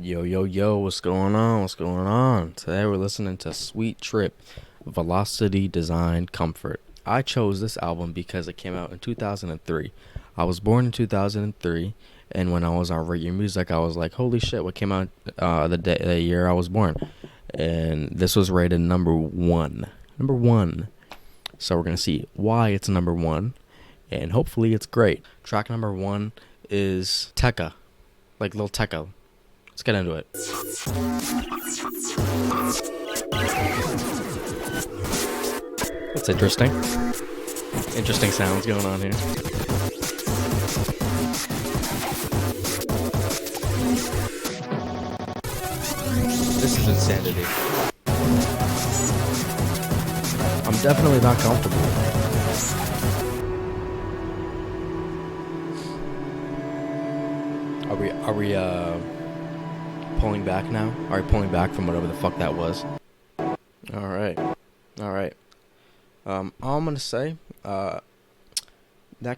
Yo, yo, yo, what's going on? What's going on? Today we're listening to Sweet Trip, Velocity Design Comfort. I chose this album because it came out in 2003. I was born in 2003, and when I was on Radio Music, I was like, holy shit, what came out the year I was born? And this was rated number one. Number one. So we're going to see why it's number one, and hopefully it's great. Track number one is Tekka, like Lil Tekka. Let's get into it. That's interesting. Interesting sounds going on here. This is insanity. I'm definitely not comfortable. Are we pulling back now? Are we pulling back from whatever the fuck that was? Alright. All I'm gonna say, that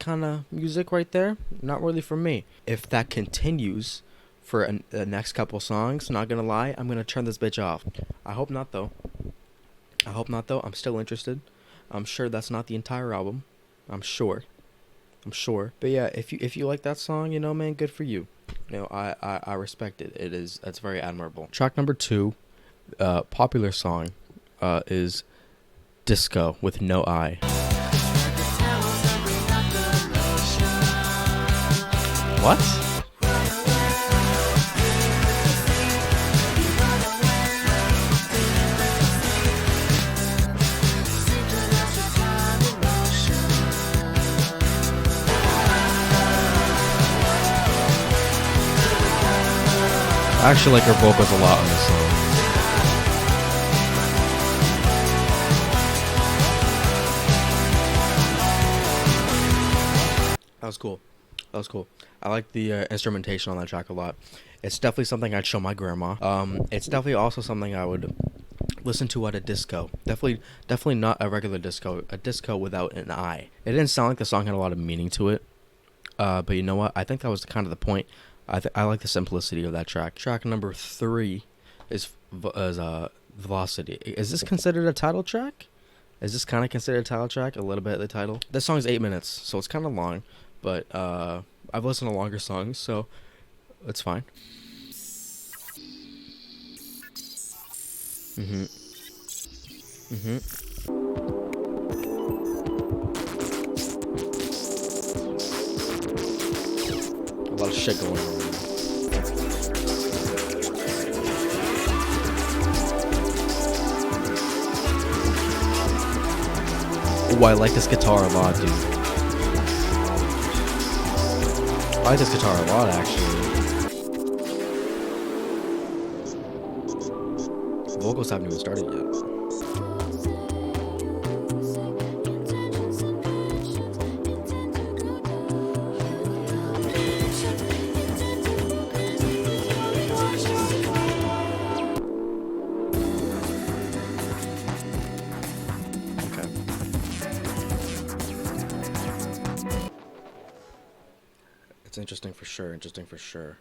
kind of music right there, not really for me. If that continues for the next couple songs, not gonna lie, I'm gonna turn this bitch off. I hope not though. I'm still interested. I'm sure that's not the entire album. I'm sure. But yeah, if you like that song, you know, man, good for you. You know, I respect it. That's very admirable. Track number two, popular song, is Disco with No I. What? I actually like her vocals a lot on this song. That was cool. I like the instrumentation on that track a lot. It's definitely something I'd show my grandma. It's definitely also something I would listen to at a disco. Definitely not a regular disco. A disco without an I. It didn't sound like the song had a lot of meaning to it. But you know what? I think that was kind of the point. I like the simplicity of that track. Track number three is Velocity. Is this considered a title track? Is this kind of considered a title track? A little bit of the title. This song is 8 minutes, so it's kind of long. But I've listened to longer songs, so it's fine. A lot of shit going on. Oh, I like this guitar a lot, dude. I like this guitar a lot, actually. Vocals haven't even started yet. It's interesting for sure.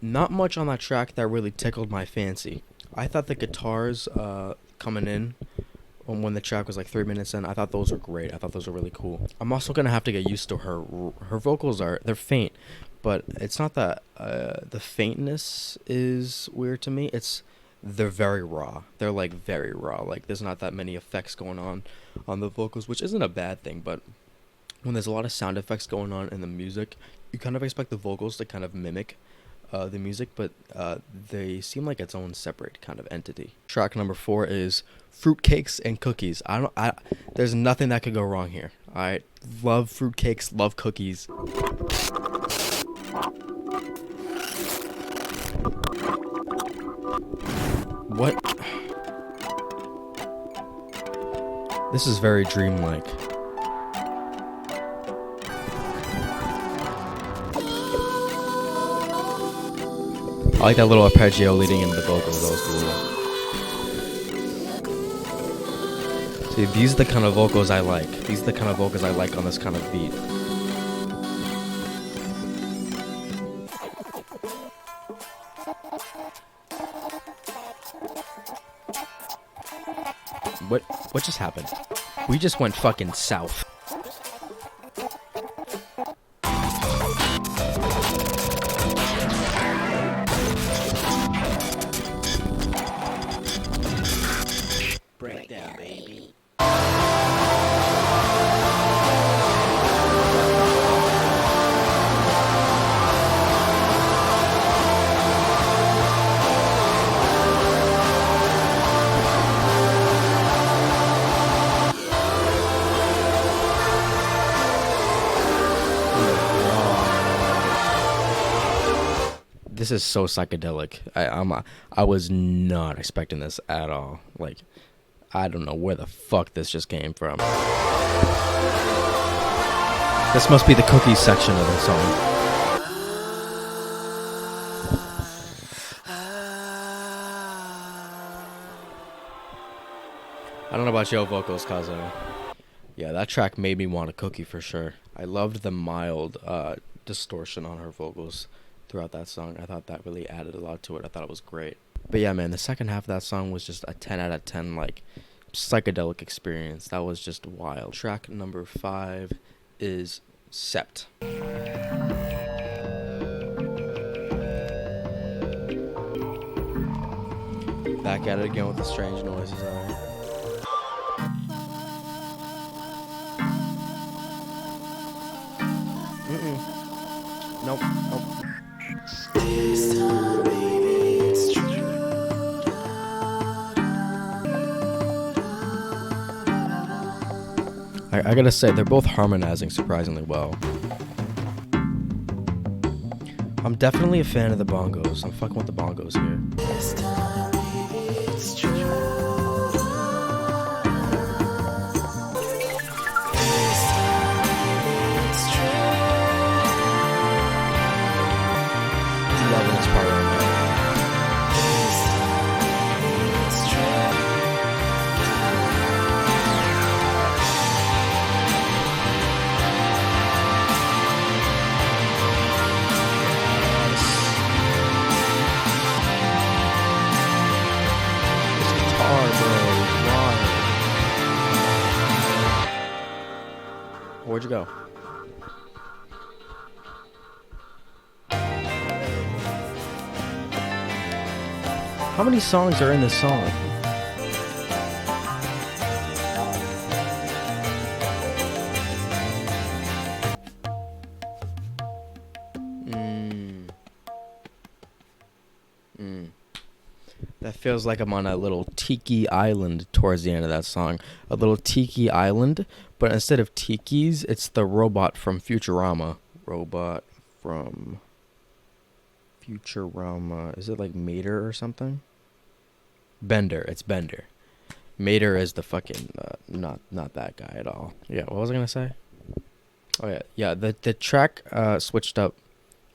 Not much on that track that really tickled my fancy. I thought the guitars coming in when the track was like 3 minutes in, I thought those were great. I thought those were really cool. I'm also gonna have to get used to her vocals. They're faint, but it's not that the faintness is weird to me. They're very raw. They're like very raw. Like there's not that many effects going on the vocals, which isn't a bad thing, but when there's a lot of sound effects going on in the music, you kind of expect the vocals to kind of mimic the music, but they seem like its own separate kind of entity. Track number four is Fruitcakes and Cookies. There's nothing that could go wrong here. I love fruitcakes, love cookies. What? This is very dreamlike. I like that little arpeggio leading into the vocals. That was cool. See, these are the kind of vocals I like. These are the kind of vocals I like on this kind of beat. What just happened? We just went fucking south. Breakdown, baby. This is so psychedelic. I was not expecting this at all. Like, I don't know where the fuck this just came from. This must be the cookies section of the song. I don't know about your vocals, Kazo. Yeah, that track made me want a cookie for sure. I loved the mild distortion on her vocals throughout that song. I thought that really added a lot to it. I thought it was great. But yeah, man, the second half of that song was just a 10 out of 10, like, psychedelic experience. That was just wild. Track number 5 is Sept. Back at it again with the strange noises. Nope. This time, baby, it's true. I gotta say, they're both harmonizing surprisingly well. I'm definitely a fan of the bongos. I'm fucking with the bongos here. This time, baby, it's true. Loving this part right now. This guitar, bro. Why? Where'd you go? How many songs are in this song? That feels like I'm on a little tiki island towards the end of that song. A little tiki island, but instead of tikis, it's the robot from Futurama. Robot from Futurama. Is it like Mater or something? Bender. It's Bender. Mater is the fucking not that guy at all. Yeah, what was I gonna say? Oh yeah. The track switched up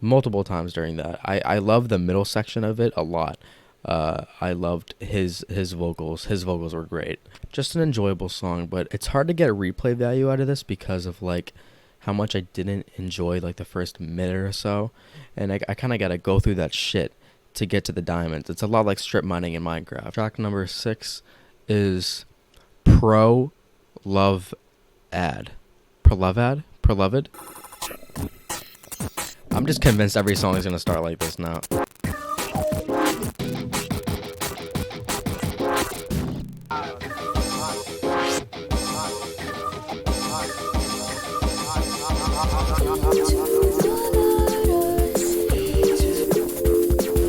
multiple times during that. I love the middle section of it a lot. I loved his vocals. His vocals were great. Just an enjoyable song, but it's hard to get a replay value out of this because of like how much I didn't enjoy like the first minute or so, and I kind of gotta go through that shit to get to the diamonds. It's a lot like strip mining in Minecraft. Track number 6 is Pro Love Ad. Proloved? I'm just convinced every song is gonna start like this now.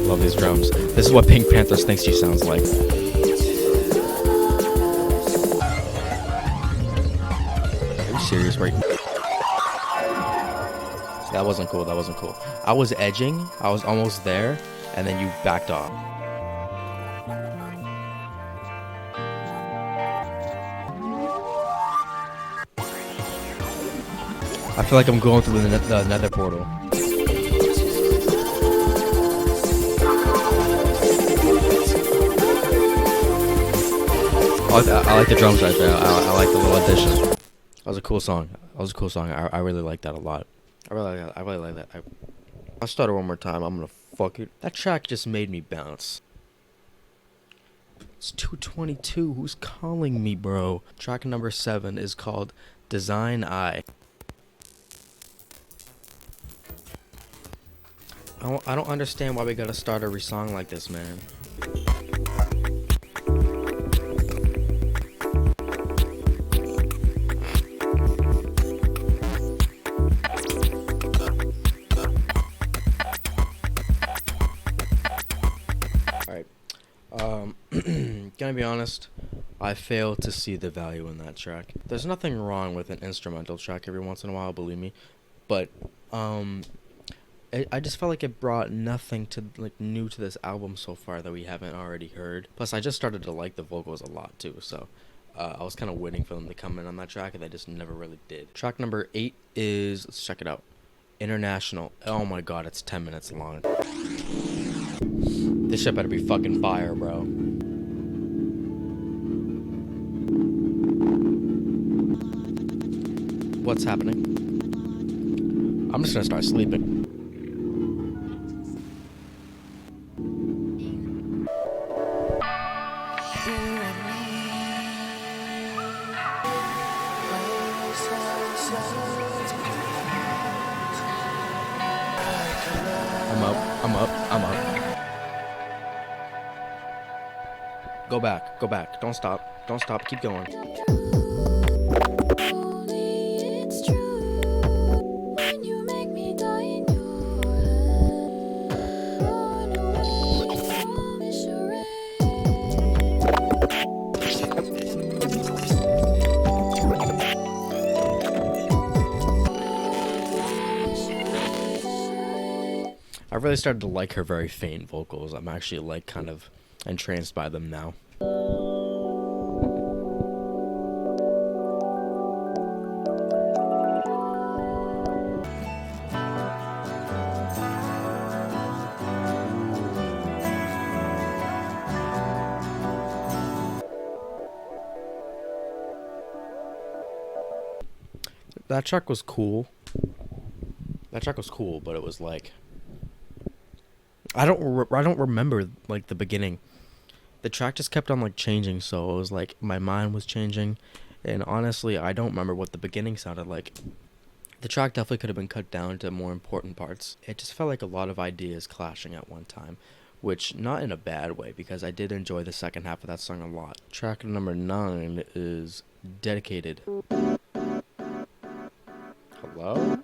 Love these drums. This is what Pink Panthers thinks she sounds like. Are you serious right now? That wasn't cool. I was edging. I was almost there, and then you backed off. I feel like I'm going through the nether portal. I like the drums right there. I like the little addition. That was a cool song. I really like that a lot. I really like that. I'll start it one more time. I'm gonna fuck it. That track just made me bounce. It's 2:22. Who's calling me, bro? Track number 7 is called Design Eye. I don't understand why we gotta start every song like this, man. Alright. Gonna be honest, I fail to see the value in that track. There's nothing wrong with an instrumental track every once in a while, believe me. But, I just felt like it brought nothing to new to this album so far that we haven't already heard. Plus, I just started to like the vocals a lot too, so I was kind of waiting for them to come in on that track, and they just never really did. Track number 8 is, let's check it out, International. Oh my god, it's 10 minutes long. This shit better be fucking fire, bro. What's happening? I'm just gonna start sleeping. I'm up. Go back. Don't stop, keep going. I really started to like her very faint vocals. I'm actually like kind of entranced by them now. That track was cool. But it was like, I don't remember like the beginning. The track just kept on like changing, so it was like my mind was changing, and honestly, I don't remember what the beginning sounded like. The track definitely could have been cut down to more important parts. It just felt like a lot of ideas clashing at one time, which not in a bad way, because I did enjoy the second half of that song a lot. Track number 9 is Dedicated. Hello?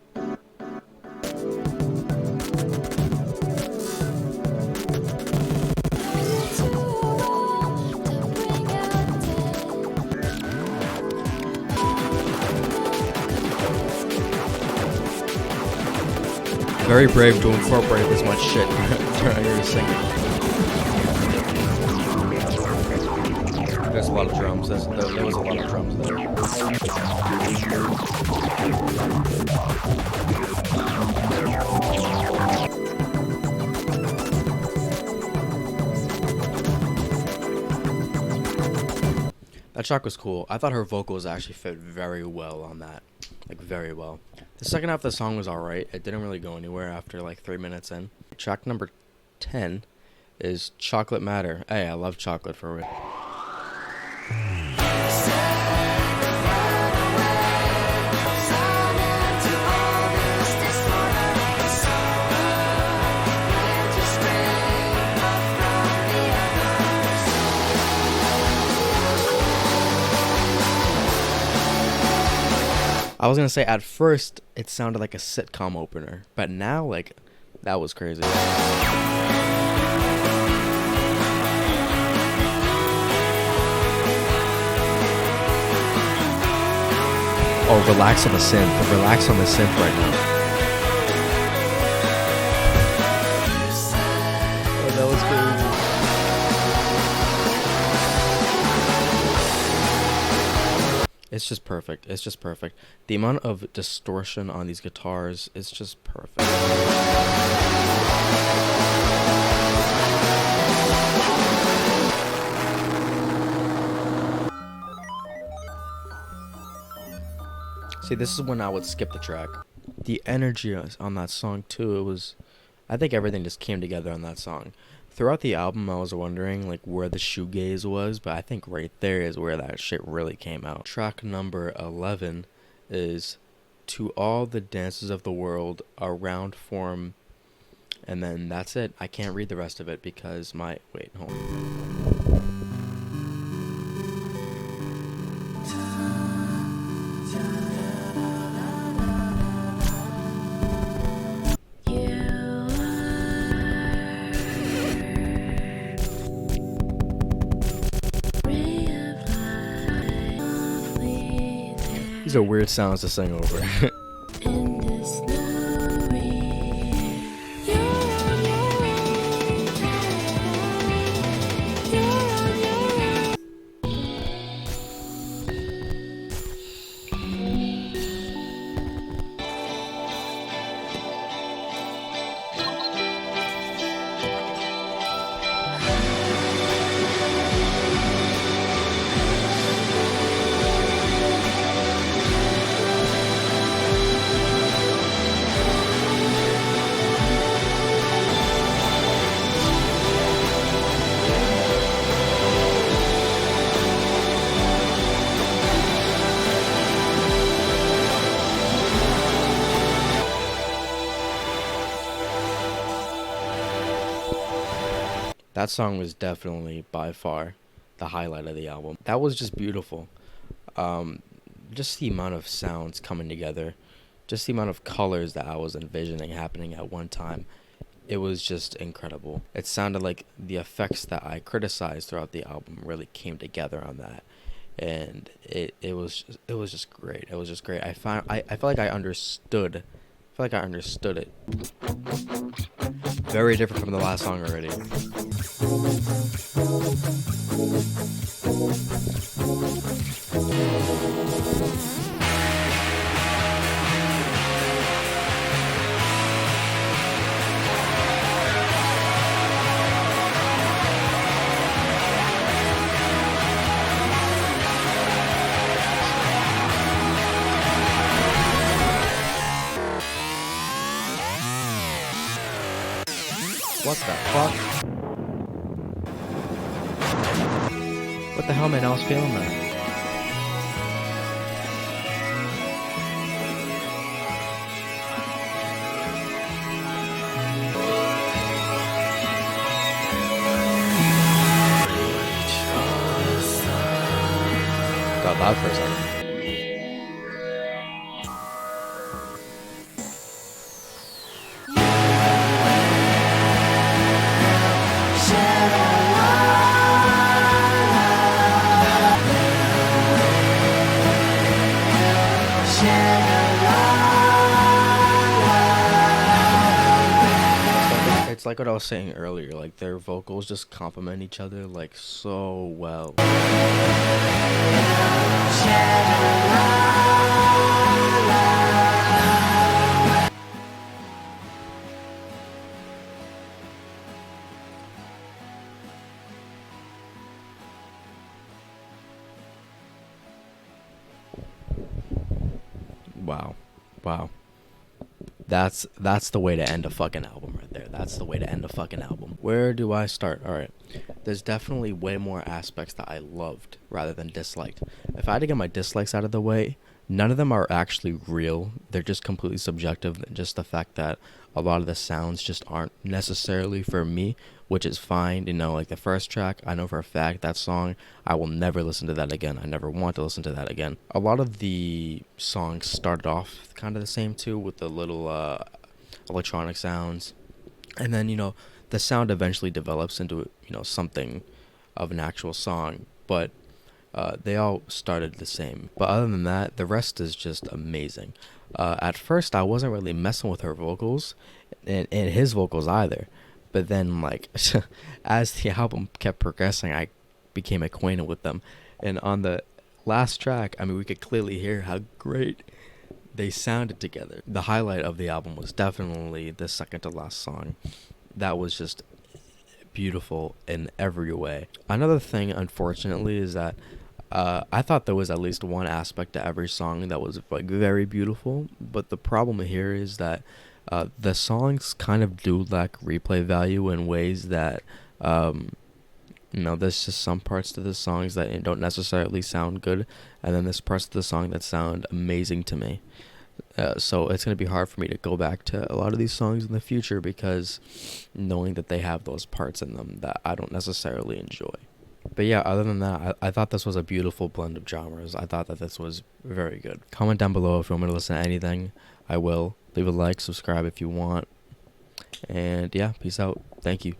Very brave to incorporate this much shit during your singing. There's a lot of drums. There was a lot of drums there. That track was cool. I thought her vocals actually fit very well on that. Like, very well. The second half of the song was alright. It didn't really go anywhere after like 3 minutes in. Track number 10 is Chocolate Matter. Hey, I love chocolate for real. I was gonna say at first it sounded like a sitcom opener, but now like that was crazy. Oh, relax on the synth. Relax on the synth right now. Oh, that was crazy. It's just perfect. It's just perfect. The amount of distortion on these guitars is just perfect. See, this is when I would skip the track. The energy on that song too, it was I think everything just came together on that song. Throughout the album, I was wondering like where the shoegaze was, but I think right there is where that shit really came out. Track number 11 is "To All the Dances of the World," a round form, and then that's it. I can't read the rest of it because my wait, hold on. These are weird sounds to sing over. That song was definitely by far the highlight of the album. That was just beautiful. Just the amount of sounds coming together, just the amount of colors that I was envisioning happening at one time. It was just incredible. It sounded like the effects that I criticized throughout the album really came together on that, and it was just great. It was just great. I felt like I understood. I feel like I understood it. Very different from the last song already. What the fuck? What the hell, man? I was feeling that. Got loud for a second. It's like what I was saying earlier, like their vocals just complement each other like so well. Wow. Wow. That's the way to end a fucking album right there. That's the way to end a fucking album. Where do I start? All right. There's definitely way more aspects that I loved rather than disliked. If I had to get my dislikes out of the way, none of them are actually real. They're just completely subjective. Just the fact that a lot of the sounds just aren't necessarily for me, which is fine. You know, like the first track, I know for a fact that song, I will never listen to that again. I never want to listen to that again. A lot of the songs started off kind of the same too, with the little electronic sounds. And then, you know, the sound eventually develops into, you know, something of an actual song. But they all started the same. But other than that, the rest is just amazing. At first, I wasn't really messing with her vocals and his vocals either. But then, like, as the album kept progressing, I became acquainted with them. And on the last track, I mean, we could clearly hear how great they sounded together. The highlight of the album was definitely the second to last song. That was just beautiful in every way. Another thing, unfortunately, is that I thought there was at least one aspect to every song that was like very beautiful, but the problem here is that The songs kind of do lack replay value in ways that, um, there's just some parts to the songs that don't necessarily sound good, and then there's parts of the song that sound amazing to me. So it's gonna be hard for me to go back to a lot of these songs in the future because knowing that they have those parts in them that I don't necessarily enjoy. But yeah, other than that, I thought this was a beautiful blend of genres. I thought that this was very good. Comment down below if you want me to listen to anything. I will. Leave a like, subscribe if you want. And yeah, peace out. Thank you.